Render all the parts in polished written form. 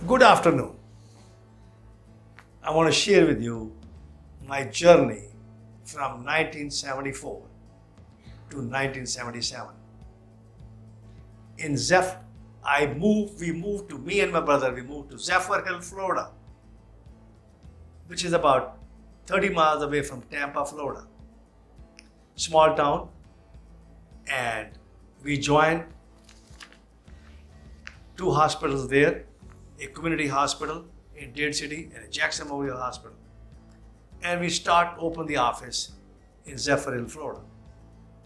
Good afternoon. I want to share with you my journey from 1974 to 1977. In me and my brother, we moved to Zephyr Hill, Florida, which is about 30 miles away from Tampa, Florida. Small town, and we joined two hospitals there, a community hospital in Dade City and a Jackson Memorial Hospital. And we open the office in Zephyr Hill, Florida.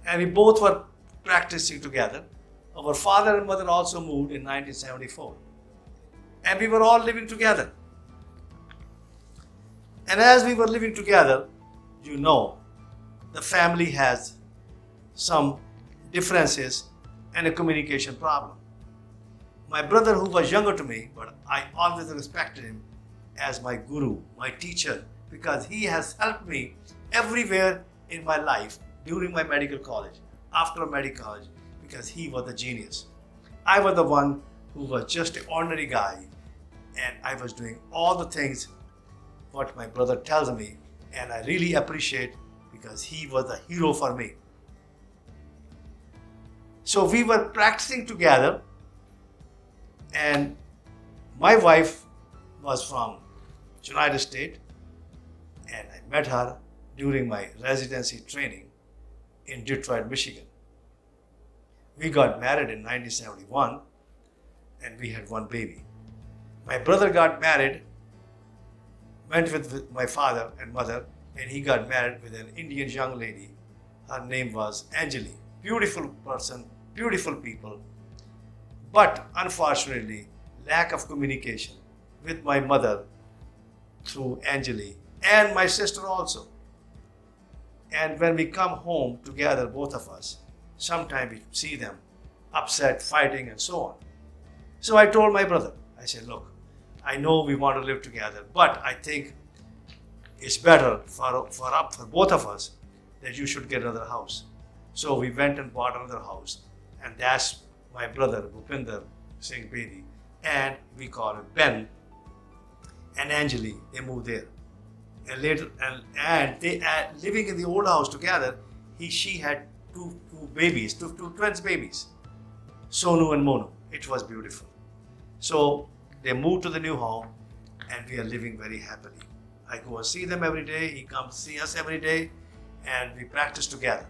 And we both were practicing together. Our father and mother also moved in 1974. And we were all living together. And as we were living together, the family has some differences and a communication problem. My brother, who was younger to me, but I always respected him as my guru, my teacher, because he has helped me everywhere in my life during my medical college, after medical college, because he was a genius. I was the one who was just an ordinary guy, and I was doing all the things what my brother tells me, and I really appreciate because he was a hero for me. So we were practicing together, and my wife was from United States, and I met her during my residency training in Detroit, Michigan. We got married in 1971, and we had one baby. My brother got married, went with my father and mother, and he got married with an Indian young lady. Her name was Anjali. Beautiful person, beautiful people. But unfortunately, lack of communication with my mother through Anjali and my sister also. And when we come home together, both of us, sometimes we see them upset, fighting, and so on. So I told my brother, I said, look, I know we want to live together, but I think it's better for both of us that you should get another house. So we went and bought another house, and that's my brother, Bhupinder Singh Bedi, and we call him Ben, and Anjali, they moved there. And later, and they living in the old house together, she had two babies, two twins babies, Sonu and Monu. It was beautiful. So they moved to the new home, and we are living very happily. I go and see them every day, he comes to see us every day, and we practice together.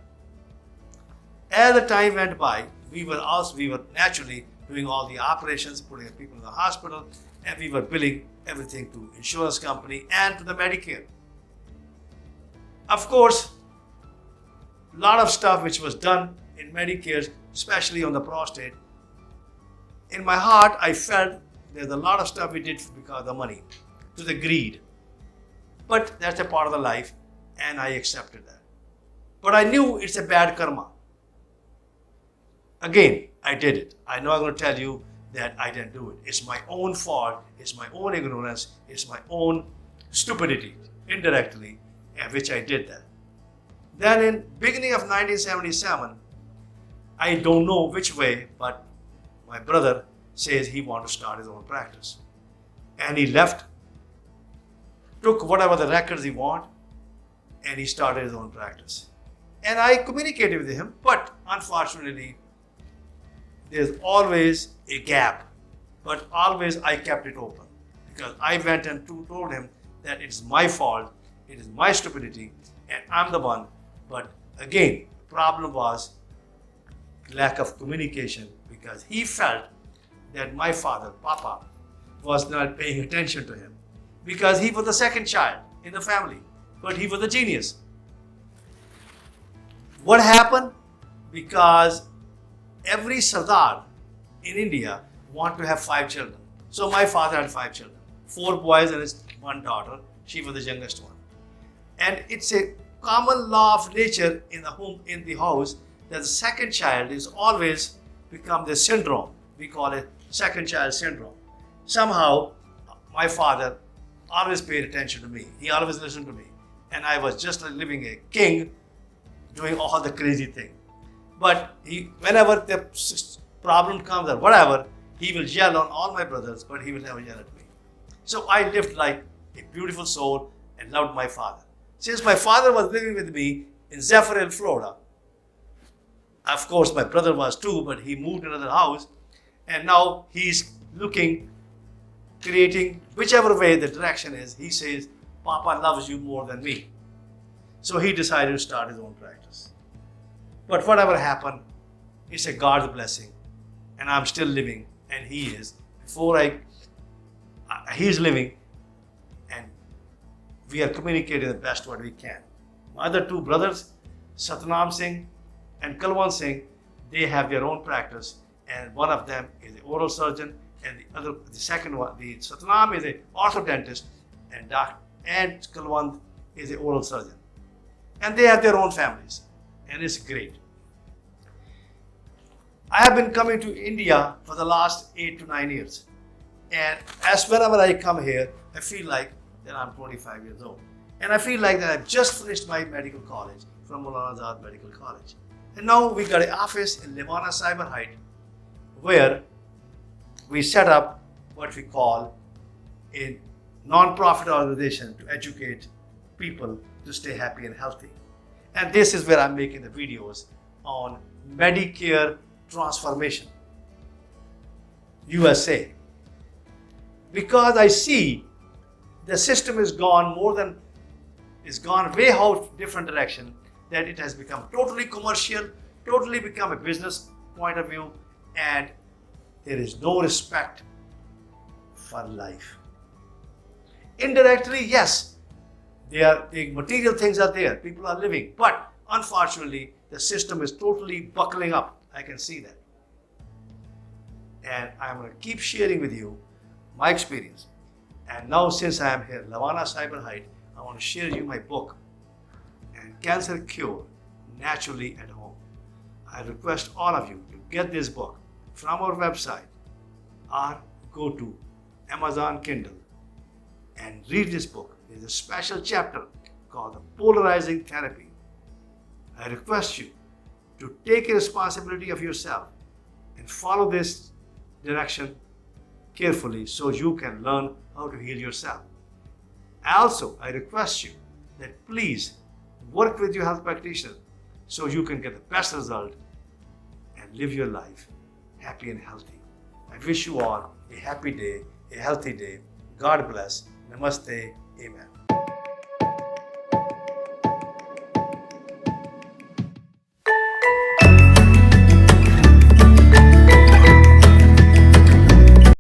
As the time went by, we were naturally doing all the operations, putting people in the hospital, and we were billing everything to insurance company and to the Medicare. Of course, a lot of stuff which was done in Medicare, especially on the prostate, in my heart I felt there's a lot of stuff we did because of the money, to the greed. But that's a part of the life, and I accepted that. But I knew it's a bad karma. Again, I did it. I know I'm going to tell you that I didn't do it. It's my own fault. It's my own ignorance. It's my own stupidity, indirectly, which I did that. Then in beginning of 1977, I don't know which way, but my brother says he wants to start his own practice. And he left, took whatever the records he wanted, and he started his own practice. And I communicated with him, but unfortunately, there's always a gap, but always I kept it open because I went and told him that it's my fault, it is my stupidity, and I'm the one. But again, the problem was lack of communication because he felt that my father, Papa, was not paying attention to him because he was the second child in the family, but he was a genius. What happened? Because every Sardar in India want to have 5 children. So my father had 5 children, 4 boys and his 1 daughter. She was the youngest one. And it's a common law of nature in the home, in the house, that the second child is always become the syndrome. We call it second child syndrome. Somehow, my father always paid attention to me. He always listened to me. And I was just living a king, doing all the crazy things. But whenever the problem comes or whatever, he will yell on all my brothers, but he will never yell at me. So I lived like a beautiful soul and loved my father. Since my father was living with me in Zephyr, Florida, of course my brother was too, but he moved to another house, and now he's looking, creating, whichever way the direction is, he says, Papa loves you more than me. So he decided to start his own practice. But whatever happened, it's a God's blessing, and I'm still living, and he is. He's living, and we are communicating the best what we can. My other two brothers, Satnam Singh and Kalwan Singh, they have their own practice, and one of them is an oral surgeon, and the second one, the Satnam is an orthodontist, and Kalwan is an oral surgeon. And they have their own families, and it's great. I have been coming to India for the last 8 to 9 years. And as whenever I come here, I feel like that I'm 25 years old. And I feel like that I've just finished my medical college from Maulana Azad Medical College. And now we got an office in Levana Cyber Height where we set up what we call a non-profit organization to educate people to stay happy and healthy. And this is where I'm making the videos on Medicare transformation, USA. Because I see the system is gone way out different direction, that it has become totally commercial, totally become a business point of view, and there is no respect for life. Indirectly, yes, the material things are there, people are living, but unfortunately, the system is totally buckling up. I can see that. And I'm going to keep sharing with you my experience. And now since I am here, Levana Cyber Height, I want to share you my book, and Cancer Cure Naturally at Home. I request all of you to get this book from our website or go to Amazon Kindle and read this book. There's a special chapter called the Polarizing Therapy. I request you to take a responsibility of yourself and follow this direction carefully so you can learn how to heal yourself. Also, I request you that please work with your health practitioner so you can get the best result and live your life happy and healthy. I wish you all a happy day, a healthy day. God bless. Namaste. Amen.